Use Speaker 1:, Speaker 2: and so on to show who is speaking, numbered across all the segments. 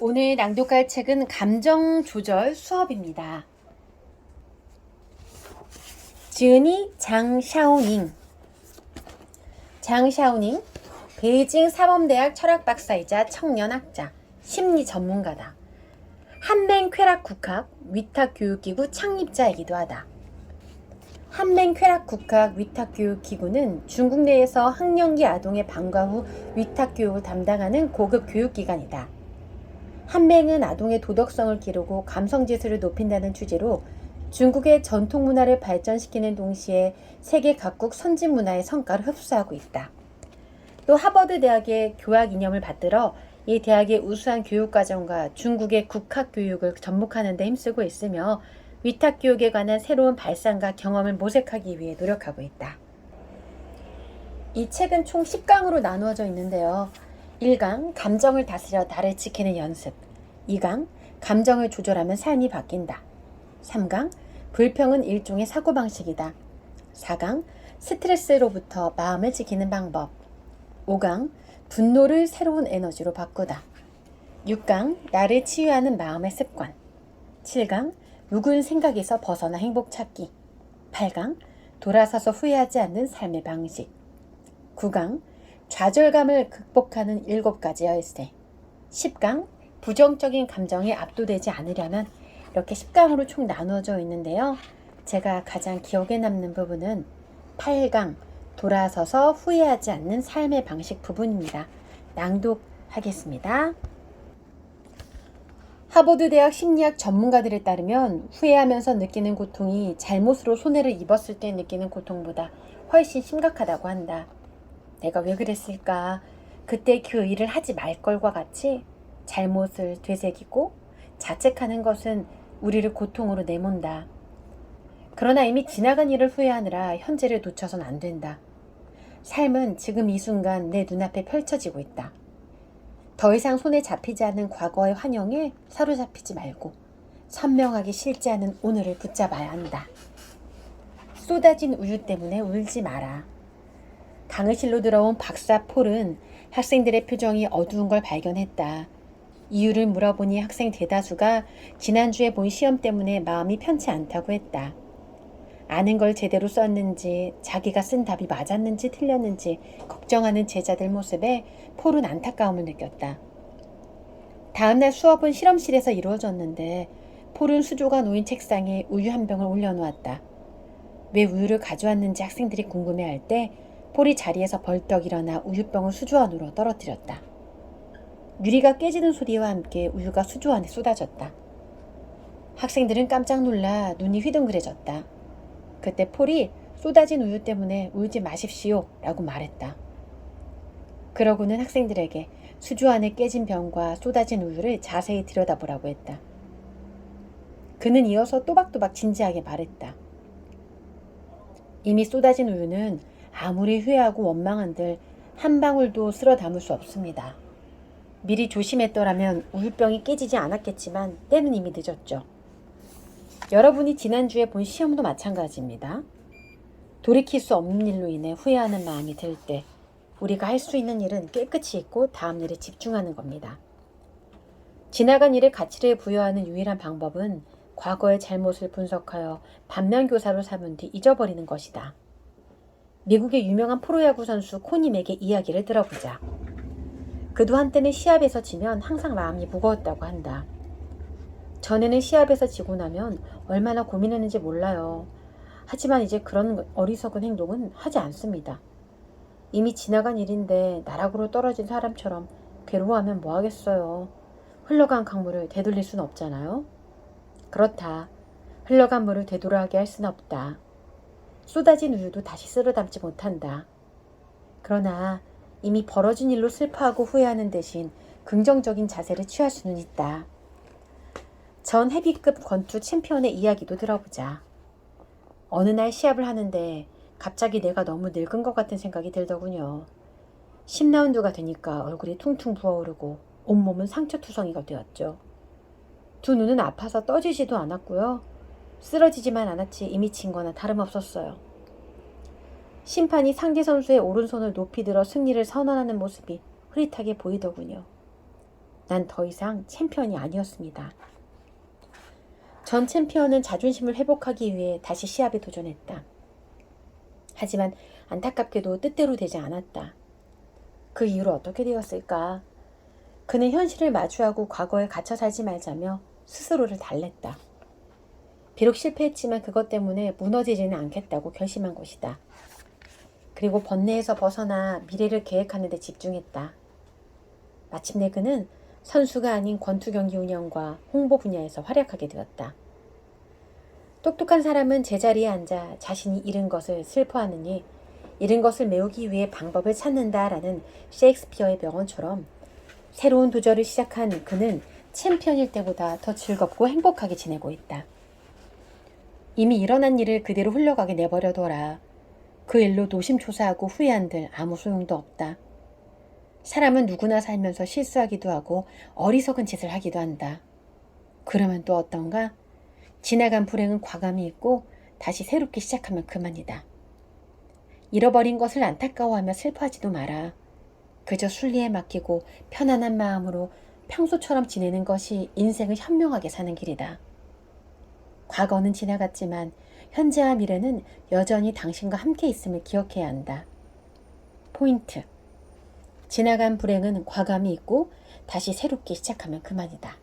Speaker 1: 오늘 낭독할 책은 감정조절 수업입니다. 지은이 장샤오닝. 장샤오닝, 베이징 사범대학 철학박사이자 청년학자, 심리 전문가다. 한맹쾌락국학 위탁교육기구 창립자이기도 하다. 한맹쾌락국학 위탁교육기구는 중국 내에서 학령기 아동의 방과 후 위탁교육을 담당하는 고급 교육기관이다. 한맹은 아동의 도덕성을 기르고 감성지수를 높인다는 주제로 중국의 전통 문화를 발전시키는 동시에 세계 각국 선진 문화의 성과를 흡수하고 있다. 또 하버드 대학의 교학 이념을 받들어 이 대학의 우수한 교육과정과 중국의 국학교육을 접목하는 데 힘쓰고 있으며 위탁교육에 관한 새로운 발상과 경험을 모색하기 위해 노력하고 있다. 이 책은 총 10강으로 나누어져 있는데요. 1강 감정을 다스려 나를 지키는 연습, 2강 감정을 조절하면 삶이 바뀐다, 3강 불평은 일종의 사고방식이다, 4강 스트레스로부터 마음을 지키는 방법, 5강 분노를 새로운 에너지로 바꾸다, 6강 나를 치유하는 마음의 습관, 7강 묵은 생각에서 벗어나 행복 찾기, 8강 돌아서서 후회하지 않는 삶의 방식, 9강 좌절감을 극복하는 7가지 열쇠, 10강 부정적인 감정에 압도되지 않으려면, 이렇게 10강으로 총 나누어져 있는데요. 제가 가장 기억에 남는 부분은 8강 돌아서서 후회하지 않는 삶의 방식 부분입니다. 낭독하겠습니다. 하버드 대학 심리학 전문가들에 따르면 후회하면서 느끼는 고통이 잘못으로 손해를 입었을 때 느끼는 고통보다 훨씬 심각하다고 한다. 내가 왜 그랬을까? 그때 그 일을 하지 말 걸과 같이 잘못을 되새기고 자책하는 것은 우리를 고통으로 내몬다. 그러나 이미 지나간 일을 후회하느라 현재를 놓쳐선 안 된다. 삶은 지금 이 순간 내 눈앞에 펼쳐지고 있다. 더 이상 손에 잡히지 않은 과거의 환영에 사로잡히지 말고 선명하게 싫지 않은 오늘을 붙잡아야 한다. 쏟아진 우유 때문에 울지 마라. 강의실로 들어온 박사 폴은 학생들의 표정이 어두운 걸 발견했다. 이유를 물어보니 학생 대다수가 지난주에 본 시험 때문에 마음이 편치 않다고 했다. 아는 걸 제대로 썼는지, 자기가 쓴 답이 맞았는지 틀렸는지 걱정하는 제자들 모습에 폴은 안타까움을 느꼈다. 다음날 수업은 실험실에서 이루어졌는데 폴은 수조가 놓인 책상에 우유 한 병을 올려놓았다. 왜 우유를 가져왔는지 학생들이 궁금해할 때 폴이 자리에서 벌떡 일어나 우유병을 수조 안으로 떨어뜨렸다. 유리가 깨지는 소리와 함께 우유가 수조 안에 쏟아졌다. 학생들은 깜짝 놀라 눈이 휘둥그레졌다. 그때 폴이 쏟아진 우유 때문에 울지 마십시오 라고 말했다. 그러고는 학생들에게 수조 안에 깨진 병과 쏟아진 우유를 자세히 들여다보라고 했다. 그는 이어서 또박또박 진지하게 말했다. 이미 쏟아진 우유는 아무리 후회하고 원망한들 한 방울도 쓸어 담을 수 없습니다. 미리 조심했더라면 우유병이 깨지지 않았겠지만 때는 이미 늦었죠. 여러분이 지난주에 본 시험도 마찬가지입니다. 돌이킬 수 없는 일로 인해 후회하는 마음이 들 때 우리가 할 수 있는 일은 깨끗이 잊고 다음 일에 집중하는 겁니다. 지나간 일에 가치를 부여하는 유일한 방법은 과거의 잘못을 분석하여 반면교사로 삼은 뒤 잊어버리는 것이다. 미국의 유명한 프로야구 선수 코님에게 이야기를 들어보자. 그도 한때는 시합에서 지면 항상 마음이 무거웠다고 한다. 전에는 시합에서 지고 나면 얼마나 고민했는지 몰라요. 하지만 이제 그런 어리석은 행동은 하지 않습니다. 이미 지나간 일인데 나락으로 떨어진 사람처럼 괴로워하면 뭐 하겠어요. 흘러간 강물을 되돌릴 수는 없잖아요. 그렇다. 흘러간 물을 되돌아가게 할 수는 없다. 쏟아진 우유도 다시 쓸어 담지 못한다. 그러나 이미 벌어진 일로 슬퍼하고 후회하는 대신 긍정적인 자세를 취할 수는 있다. 전 헤비급 권투 챔피언의 이야기도 들어보자. 어느 날 시합을 하는데 갑자기 내가 너무 늙은 것 같은 생각이 들더군요. 10라운드가 되니까 얼굴이 퉁퉁 부어오르고 온몸은 상처투성이가 되었죠. 두 눈은 아파서 떠지지도 않았고요. 쓰러지지만 않았지 이미 진 거나 다름없었어요. 심판이 상대 선수의 오른손을 높이 들어 승리를 선언하는 모습이 흐릿하게 보이더군요. 난 더 이상 챔피언이 아니었습니다. 전 챔피언은 자존심을 회복하기 위해 다시 시합에 도전했다. 하지만 안타깝게도 뜻대로 되지 않았다. 그 이후로 어떻게 되었을까? 그는 현실을 마주하고 과거에 갇혀 살지 말자며 스스로를 달랬다. 비록 실패했지만 그것 때문에 무너지지는 않겠다고 결심한 것이다. 그리고 번뇌에서 벗어나 미래를 계획하는 데 집중했다. 마침내 그는 선수가 아닌 권투 경기 운영과 홍보 분야에서 활약하게 되었다. 똑똑한 사람은 제자리에 앉아 자신이 잃은 것을 슬퍼하느니 잃은 것을 메우기 위해 방법을 찾는다라는 셰익스피어의 명언처럼 새로운 도전을 시작한 그는 챔피언일 때보다 더 즐겁고 행복하게 지내고 있다. 이미 일어난 일을 그대로 흘러가게 내버려둬라. 그 일로 노심초사하고 후회한들 아무 소용도 없다. 사람은 누구나 살면서 실수하기도 하고 어리석은 짓을 하기도 한다. 그러면 또 어떤가? 지나간 불행은 과감히 잊고 다시 새롭게 시작하면 그만이다. 잃어버린 것을 안타까워하며 슬퍼하지도 마라. 그저 순리에 맡기고 편안한 마음으로 평소처럼 지내는 것이 인생을 현명하게 사는 길이다. 과거는 지나갔지만 현재와 미래는 여전히 당신과 함께 있음을 기억해야 한다. 포인트. 지나간 불행은 과감히 잊고 다시 새롭게 시작하면 그만이다.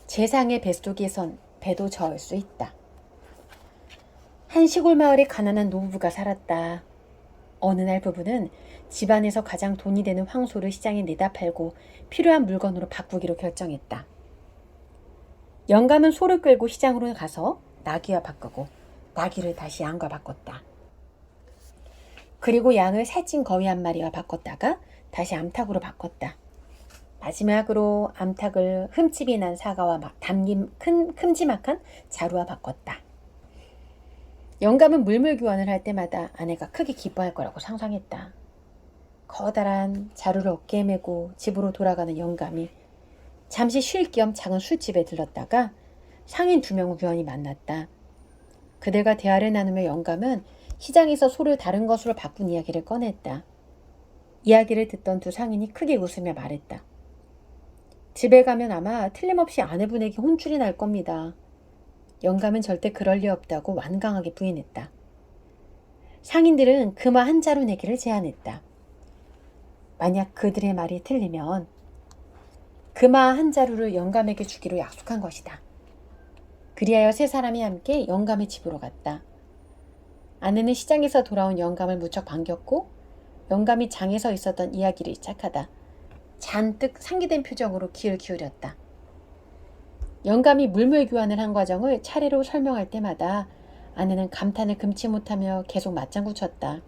Speaker 1: 재상의 뱃속에선 배도 저을 수 있다. 한 시골 마을에 가난한 노부부가 살았다. 어느 날 부부는 집안에서 가장 돈이 되는 황소를 시장에 내다 팔고 필요한 물건으로 바꾸기로 결정했다. 영감은 소를 끌고 시장으로 가서 나귀와 바꾸고 나귀를 다시 양과 바꿨다. 그리고 양을 살찐 거위 한 마리와 바꿨다가 다시 암탉으로 바꿨다. 마지막으로 암탉을 흠집이 난 사과와 담긴 큼지막한 자루와 바꿨다. 영감은 물물 교환을 할 때마다 아내가 크게 기뻐할 거라고 상상했다. 커다란 자루를 어깨에 메고 집으로 돌아가는 영감이 잠시 쉴 겸 작은 술집에 들렀다가 상인 2명을 우연히 만났다. 그들과 대화를 나누며 영감은 시장에서 소를 다른 것으로 바꾼 이야기를 꺼냈다. 이야기를 듣던 두 상인이 크게 웃으며 말했다. 집에 가면 아마 틀림없이 아내분에게 혼쭐이 날 겁니다. 영감은 절대 그럴 리 없다고 완강하게 부인했다. 상인들은 금화 한 자루 내기를 제안했다. 만약 그들의 말이 틀리면 금화 한 자루를 영감에게 주기로 약속한 것이다. 그리하여 세 사람이 함께 영감의 집으로 갔다. 아내는 시장에서 돌아온 영감을 무척 반겼고 영감이 장에서 있었던 이야기를 시작하다 잔뜩 상기된 표정으로 귀를 기울였다. 영감이 물물 교환을 한 과정을 차례로 설명할 때마다 아내는 감탄을 금치 못하며 계속 맞장구 쳤다.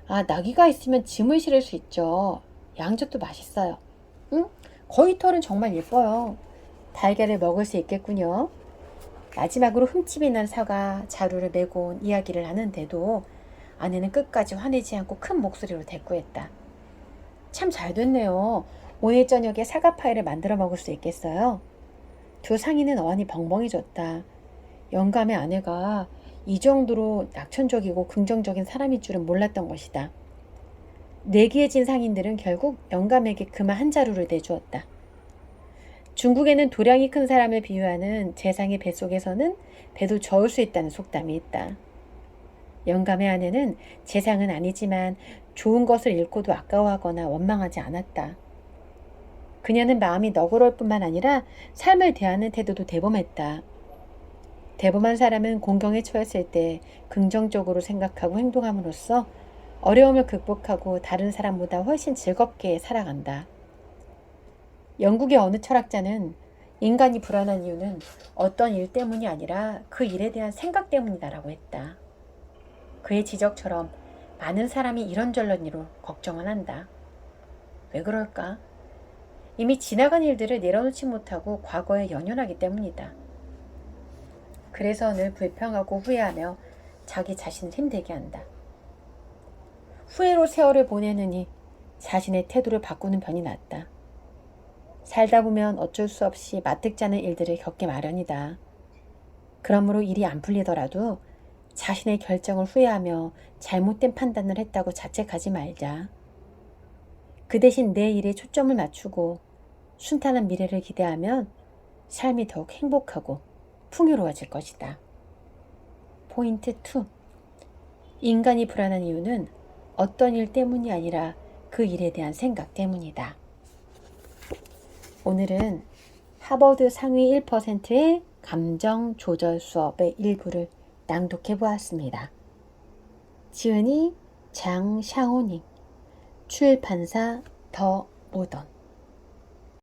Speaker 1: 아, 나귀가 있으면 짐을 실을 수 있죠. 양젓도 맛있어요. 응? 거위털은 정말 예뻐요. 달걀을 먹을 수 있겠군요. 마지막으로 흠집이 난 사과 자루를 메고 온 이야기를 하는데도 아내는 끝까지 화내지 않고 큰 목소리로 대꾸했다. 참 잘됐네요. 오늘 저녁에 사과파이를 만들어 먹을 수 있겠어요? 두 상인은 어안이 벙벙해졌다. 영감의 아내가 이 정도로 낙천적이고 긍정적인 사람일 줄은 몰랐던 것이다. 내기에 진 상인들은 결국 영감에게 금화 한 자루를 내주었다. 중국에는 도량이 큰 사람을 비유하는 재상의 뱃속에서는 배도 저을 수 있다는 속담이 있다. 영감의 아내는 재상은 아니지만 좋은 것을 잃고도 아까워하거나 원망하지 않았다. 그녀는 마음이 너그러울 뿐만 아니라 삶을 대하는 태도도 대범했다. 대범한 사람은 공경에 처했을 때 긍정적으로 생각하고 행동함으로써 어려움을 극복하고 다른 사람보다 훨씬 즐겁게 살아간다. 영국의 어느 철학자는 인간이 불안한 이유는 어떤 일 때문이 아니라 그 일에 대한 생각 때문이다라고 했다. 그의 지적처럼 많은 사람이 이런저런 일로 걱정을 한다. 왜 그럴까? 이미 지나간 일들을 내려놓지 못하고 과거에 연연하기 때문이다. 그래서 늘 불평하고 후회하며 자기 자신을 힘들게 한다. 후회로 세월을 보내느니 자신의 태도를 바꾸는 편이 낫다. 살다 보면 어쩔 수 없이 마뜩지 않은 일들을 겪기 마련이다. 그러므로 일이 안 풀리더라도 자신의 결정을 후회하며 잘못된 판단을 했다고 자책하지 말자. 그 대신 내 일에 초점을 맞추고 순탄한 미래를 기대하면 삶이 더욱 행복하고 풍요로워질 것이다. 포인트 2. 인간이 불안한 이유는 어떤 일 때문이 아니라 그 일에 대한 생각 때문이다. 오늘은 하버드 상위 1%의 감정 조절 수업의 일부를 낭독해 보았습니다. 지은이 장샤오닝, 출판사 더 모던.